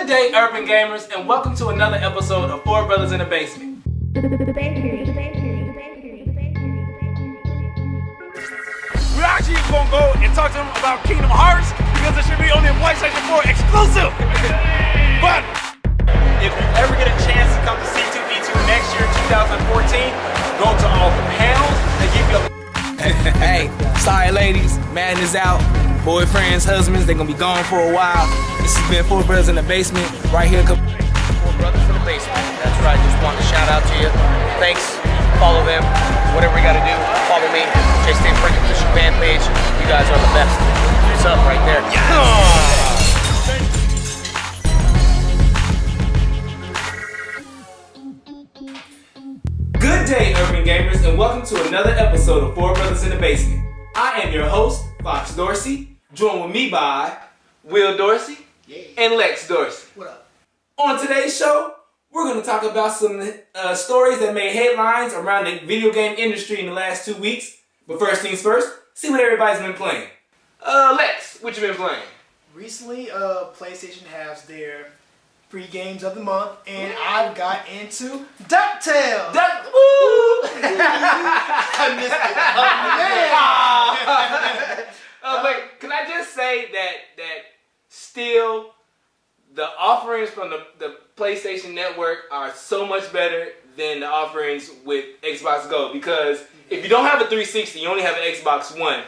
Good day, urban gamers, and welcome to another episode of Four Brothers in the Basement. We're actually gonna go and talk to them about Kingdom Hearts because it should be only a PlayStation 4 exclusive. But if you ever get a chance to come to C2E2 next year, 2014, go to all the panels. They give you a Hey, sorry ladies, man is out. Boyfriends, husbands, they're gonna be gone for a while. This has been Four Brothers in the Basement, right here. Four Brothers in the Basement. That's right, just wanted to shout out to you. Thanks, follow them, whatever you gotta do, follow me. J-State Frank official fan page. You guys are the best. What's up right there? Good day, urban gamers, and welcome to another episode of Four Brothers in the Basement. I am your host, Fox Dorsey, joined with me by Will Dorsey and Lex Dorsey. What up? On today's show, we're going to talk about some stories that made headlines around the video game industry in the last 2 weeks. But first things first, see what everybody's been playing. Lex, what you been playing? Recently, PlayStation has their free games of the month, and I've got into DuckTales. I missed it. Wait, can I just say that still the offerings from the PlayStation Network are so much better than the offerings with Xbox Go, because if you don't have a 360, you only have an Xbox One.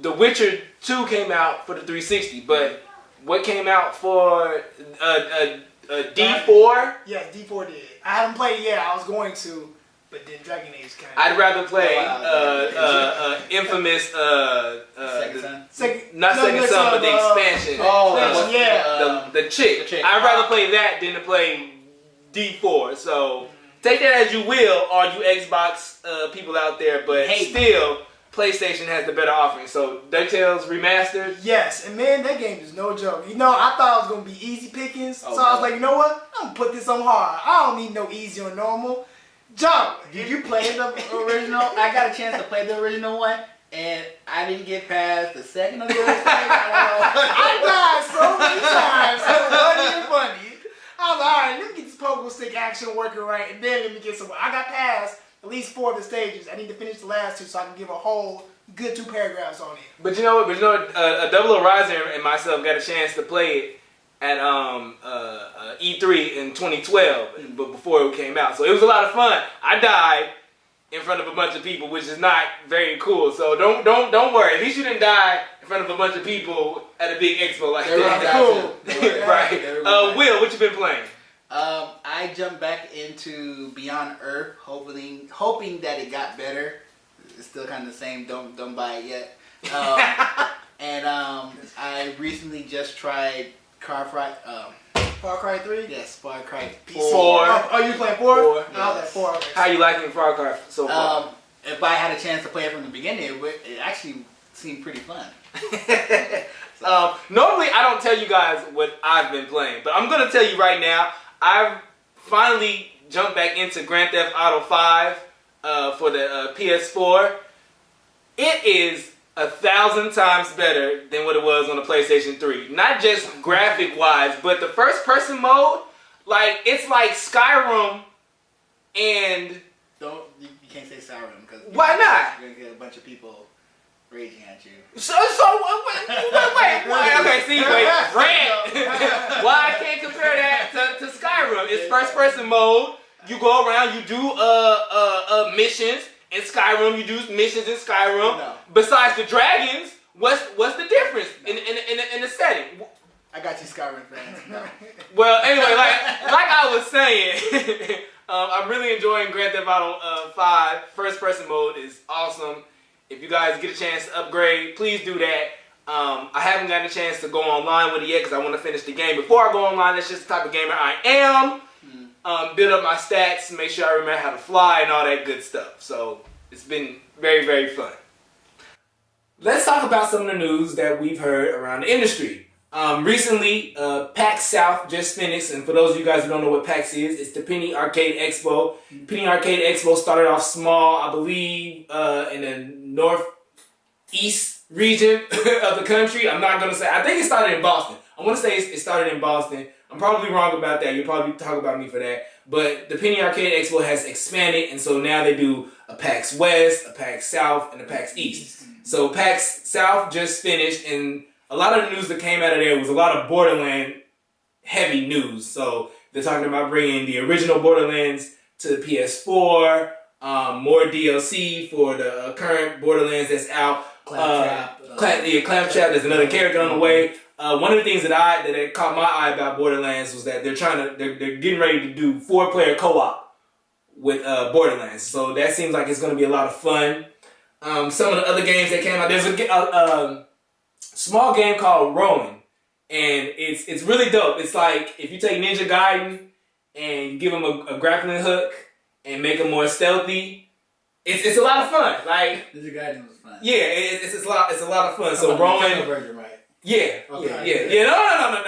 The Witcher 2 came out for the 360, but what came out for D4? Yeah, D4 did. I haven't played it yet. I was going to, but then Dragon Age kind of. I'd rather play infamous Second Son, but the expansion. The chick. I'd rather play that than to play D4. So take that as you will, all you Xbox people out there. But still, PlayStation has the better offering. So DuckTales Remastered. Yes, and man, that game is no joke. You know, I thought it was gonna be easy pickings, so I was like, you know what? I'm gonna put this on hard. I don't need no easy or normal. Joe, did you play the original? I got a chance to play the original one, and I didn't get past the second or the third stage. I died so many times. It wasn't even funny. I was like, alright, let me get this pogo stick action working right, and then let me get some. I got past at least 4 of the stages. I need to finish the last 2 so I can give a whole good 2 paragraphs on it. But you know what? A Double Horizon and myself got a chance to play it at E3 in 2012, but before it came out. So it was a lot of fun. I died in front of a bunch of people, which is not very cool. So don't worry. At least you didn't die in front of a bunch of people at a big expo like that. Cool. Right. Will, what you been playing? I jumped back into Beyond Earth, hoping that it got better. It's still kind of the same. Don't buy it yet. And I recently just tried Far Cry 3? Yes, Far Cry 4. Oh, you playing 4? 4. Yes. I was at 4. How you liking Far Cry so far? If I had a chance to play it from the beginning, it actually seemed pretty fun. Normally, I don't tell you guys what I've been playing, but I'm going to tell you right now, I've finally jumped back into Grand Theft Auto 5 for the PS4. It is 1,000 times better than what it was on the PlayStation 3. Not just graphic-wise, but the first-person mode, it's like Skyrim and... You can't say Skyrim, because... Why not? You're going to get a bunch of people raging at you. wait, okay, see, rant. Why I can't compare that to Skyrim? It's first-person mode. You go around, you do missions in Skyrim. You do missions in Skyrim. No. Besides the dragons, what's the difference in the setting? I got you, Skyrim fans. No. Well, anyway, like I was saying, I'm really enjoying Grand Theft Auto 5. First-person mode is awesome. If you guys get a chance to upgrade, please do that. I haven't gotten a chance to go online with it yet because I want to finish the game. Before I go online, that's just the type of gamer I am. Build up my stats, make sure I remember how to fly and all that good stuff. So it's been very, very fun. Let's talk about some of the news that we've heard around the industry. Recently, PAX South just finished, and for those of you guys who don't know what PAX is, it's the Penny Arcade Expo. Penny Arcade Expo started off small, I believe, in the northeast region of the country. I'm not going to say, I think it started in Boston. I want to say it started in Boston. I'm probably wrong about that. You'll probably talk about me for that. But the Penny Arcade Expo has expanded, and so now they do a PAX West, a PAX South, and a PAX East. So PAX South just finished, and a lot of the news that came out of there was a lot of Borderland heavy news. So they're talking about bringing the original Borderlands to the PS4, more DLC for the current Borderlands that's out. Claptrap. There's another character on the way. One of the things that caught my eye about Borderlands was that they're getting ready to do 4-player co-op with Borderlands. So that seems like it's going to be a lot of fun. Some of the other games that came out, there's a small game called Rowan, and it's really dope. It's like if you take Ninja Gaiden and you give him a grappling hook and make him more stealthy, it's a lot of fun. Like Ninja Gaiden was fun. Yeah, it's a lot of fun. So Rowan version, right? Yeah, Okay. yeah. No, not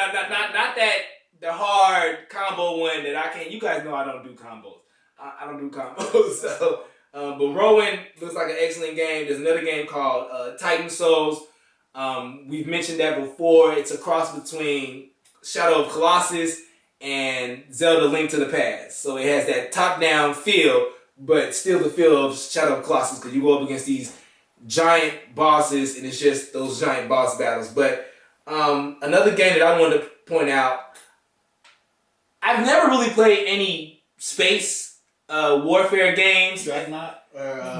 that the hard combo one that I can't. You guys know I don't do combos. I don't do combos. So, but Rowan looks like an excellent game. There's another game called Titan Souls. We've mentioned that before. It's a cross between Shadow of Colossus and Zelda: Link to the Past. So it has that top-down feel, but still the feel of Shadow of Colossus because you go up against these giant bosses, and it's just those giant boss battles. But another game that I wanted to point out, I've never really played any space warfare games. Dreadnought?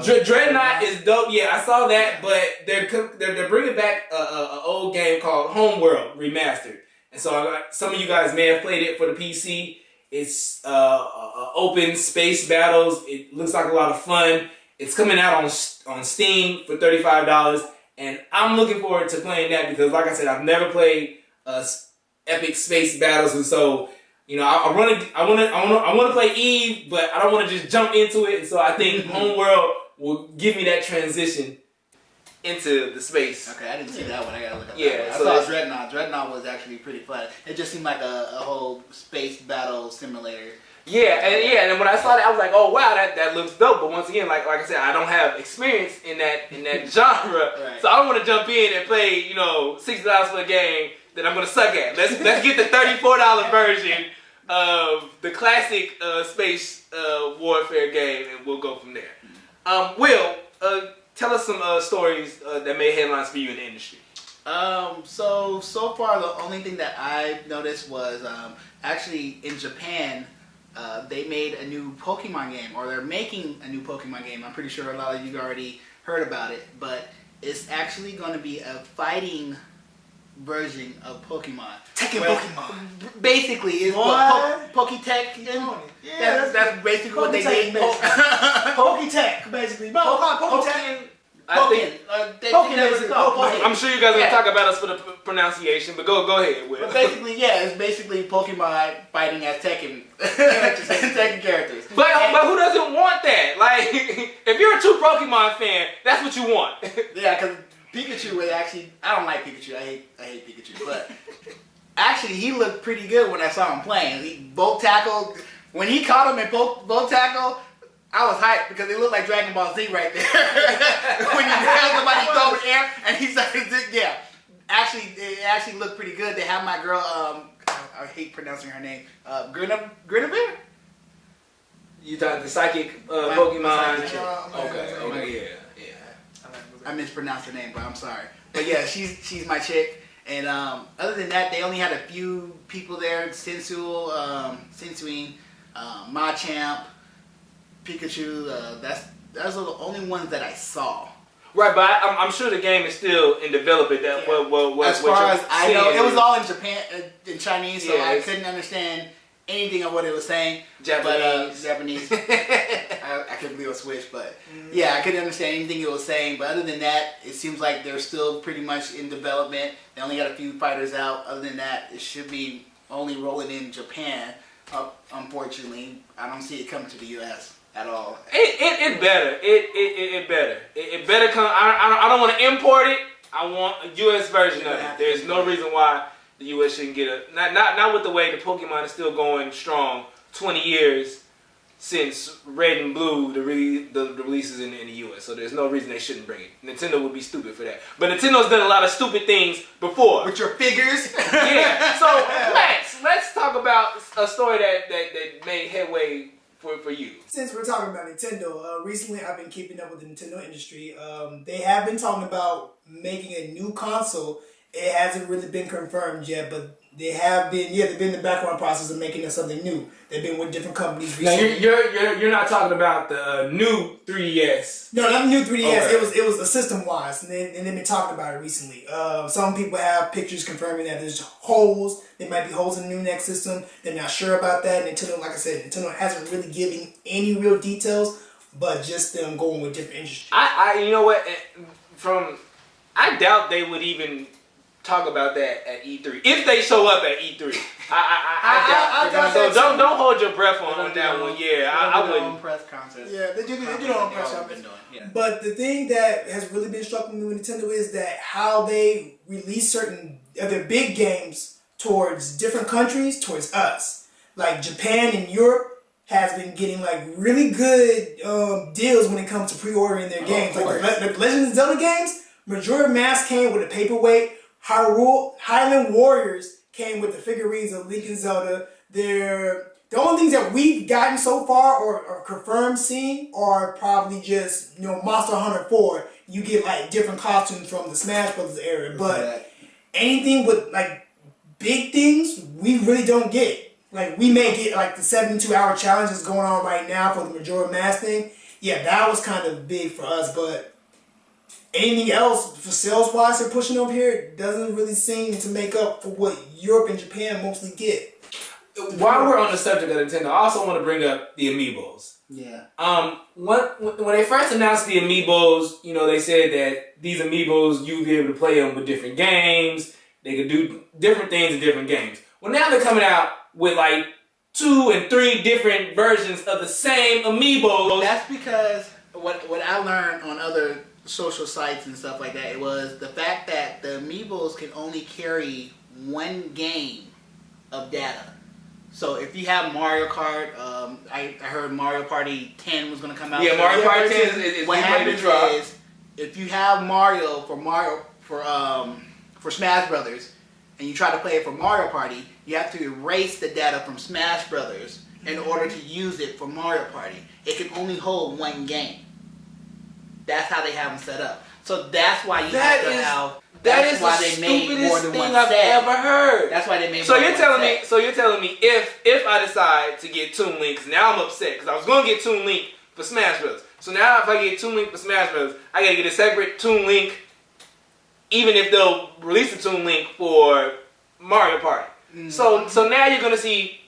Dreadnought is dope. Yeah, I saw that, but they're bringing back an old game called Homeworld Remastered. And so some of you guys may have played it for the PC. It's open space battles. It looks like a lot of fun. It's coming out on Steam for $35, and I'm looking forward to playing that because, like I said, I've never played epic space battles, and so I want to play Eve, but I don't want to just jump into it. And so I think Homeworld will give me that transition into the space. Okay, I didn't see that one. I gotta look at Yeah, that one. so I saw Dreadnought. Dreadnought was actually pretty fun. It just seemed like a whole space battle simulator. And when I saw that, I was like, oh wow, that looks dope. But once again, like I said, I don't have experience in that genre, Right. so I don't want to jump in and play $60 for a game that I'm gonna suck at. Let's get the $34 version of the classic space warfare game, and we'll go from there. Will, tell us some stories that made headlines for you in the industry. So far the only thing that I noticed was actually in Japan. They made a new Pokemon game, or they're making a new Pokemon game. I'm pretty sure a lot of you already heard about it, but it's actually going to be a fighting version of Pokemon. Tekken Pokemon. Basically, it's What? Poketech. Yeah, that's basically what they Poketech, did. Poketech, basically. No, Poketech. I think Pokken, basically. I'm sure you guys are gonna talk about us for the pronunciation, but go ahead, Will. But basically, it's basically Pokemon fighting as Tekken Tekken characters. But who doesn't want that? Like, if you're a true Pokemon fan, that's what you want. Yeah, because Pikachu was actually, I don't like Pikachu. I hate Pikachu, but actually he looked pretty good when I saw him playing. He bolt tackled. When he caught him in bolt tackle, I was hyped because it looked like Dragon Ball Z right there. When you grab somebody, throw in the air, and he started it actually looked pretty good. They have my girl, I hate pronouncing her name, Grenadier? You thought the psychic Pokemon? Psychic chick. Okay, yeah. I mispronounced her name, but I'm sorry. But yeah, she's my chick. And other than that, they only had a few people there. Sensuine, Machamp, Pikachu. That's the only ones that I saw. Right, but I'm sure the game is still in development. As far as I know, it was all in in Chinese, so I couldn't understand anything of what it was saying. Japanese. I couldn't believe it was Switch, but yeah, I couldn't understand anything it was saying. But other than that, it seems like they're still pretty much in development. They only got a few fighters out. Other than that, it should be only rolling in Japan. Unfortunately, I don't see it coming to the U.S. at all. It better. It better. It better come. I don't want to import it. I want a U.S. version of it. There's no reason why the U.S. shouldn't get a not with the way the Pokemon is still going strong. 20 years since Red and Blue, the releases in the US. So there's no reason they shouldn't bring it. Nintendo would be stupid for that. But Nintendo's done a lot of stupid things before. With your figures. Yeah. So Max, let's talk about a story that made headway for you. Since we're talking about Nintendo, recently I've been keeping up with the Nintendo industry. They have been talking about making a new console. It hasn't really been confirmed yet, but they've been in the background process of making something new. They've been with different companies recently. Now you're not talking about the new 3DS. No, not the new 3DS. Okay. It was a system wise, and they've been talking about it recently. Some people have pictures confirming that there's holes. There might be holes in the new next system. They're not sure about that. Nintendo, like I said, Nintendo hasn't really given any real details, but just them going with different industries. You know what? I doubt they would even talk about that at E3 if they show up at E3. I doubt. So don't hold your breath on that one. Yeah, I wouldn't. Press concerts. Yeah, they do their own press conference. But the thing that has really been striking me with Nintendo is that how they release certain of their big games towards different countries, towards us. Like Japan and Europe has been getting like really good deals when it comes to pre-ordering their games. Like the Legend of Zelda games, Majora's Mask came with a paperweight. Highland Warriors came with the figurines of Link and Zelda. The only things that we've gotten so far or confirmed seeing are probably just, Monster Hunter 4. You get like different costumes from the Smash Brothers area. But anything with like big things, we really don't get. Like we may get like the 72-hour challenge that's going on right now for the Majora's Mask thing. Yeah, that was kind of big for us, but anything else for sales-wise they're pushing over here doesn't really seem to make up for what Europe and Japan mostly get. While we're on the subject of Nintendo, I also want to bring up the Amiibos. Yeah. When they first announced the Amiibos, they said that these Amiibos, you'd be able to play them with different games. They could do different things in different games. Well, now they're coming out with like 2 and 3 different versions of the same Amiibo. That's because what I learned on other social sites and stuff like that, it was the fact that the Amiibos can only carry 1 game of data. So if you have Mario Kart, I heard Mario Party 10 was going to come out. Yeah, Mario Party 10 is what happens is if you have Mario for Smash Brothers and you try to play it for Mario Party, you have to erase the data from Smash Brothers in order to use it for Mario Party. It can only hold 1 game. That's how they have them set up. So that's why you have to have. That's why they made more than 1 set. I've ever heard. That's why they made. So you're telling me. So you're telling me if I decide to get Toon Links, now I'm upset because I was gonna get Toon Link for Smash Bros. So now if I get Toon Link for Smash Bros, I gotta get a separate Toon Link, even if they'll release a Toon Link for Mario Party. Mm-hmm. So now you're gonna see.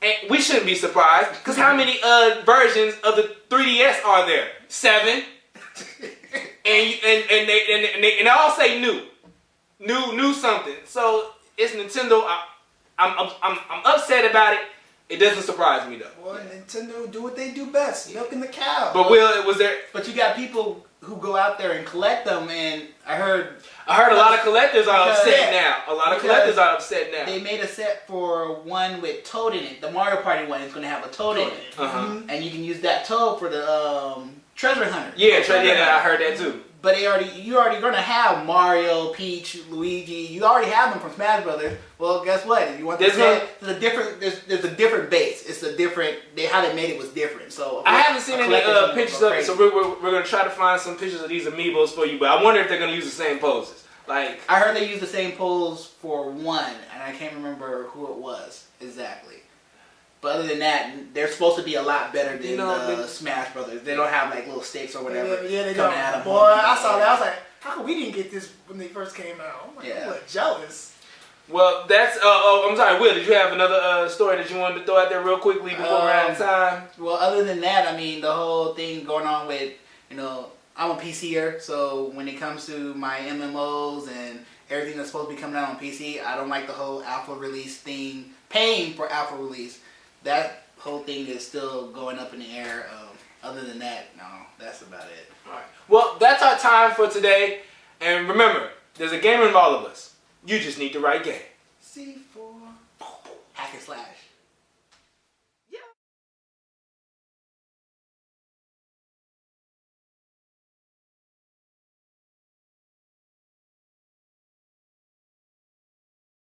And we shouldn't be surprised because how many versions of the 3DS are there? 7. And they all say new something. So it's Nintendo. I'm upset about it. It doesn't surprise me though. Well, Nintendo do what they do best, milking the cow. But was there? But you got people who go out there and collect them, and I heard a lot of collectors are upset now. A lot of collectors are upset now. They made a set for one with Toad in it. The Mario Party one is going to have a Toad in it, and you can use that Toad for the Treasure Hunter. Yeah, I heard that too. But you're already gonna have Mario, Peach, Luigi. You already have them from Smash Brothers. Well, guess what? If you want there's a different base. It's a different. How they made it was different. So I haven't seen any pictures of it. So we're gonna try to find some pictures of these Amiibos for you. But I wonder if they're gonna use the same poses. Like I heard they used the same pose for one, and I can't remember who it was exactly. But other than that, they're supposed to be a lot better than the Smash Brothers. They don't have like little sticks or whatever. Yeah, they don't. Boy, I saw that. I was like, how come we didn't get this when they first came out? I'm like, I'm jealous. Well, that's. I'm sorry, Will. Did you have another story that you wanted to throw out there real quickly before we're out of time? Well, other than that, I mean, the whole thing going on with, I'm a PCer, so when it comes to my MMOs and everything that's supposed to be coming out on PC, I don't like the whole alpha release thing, paying for alpha release. That whole thing is still going up in the air. Other than that, no, that's about it. All right. Well, that's our time for today. And remember, there's a gamer in all of us. You just need the right game. C4. Hack and slash.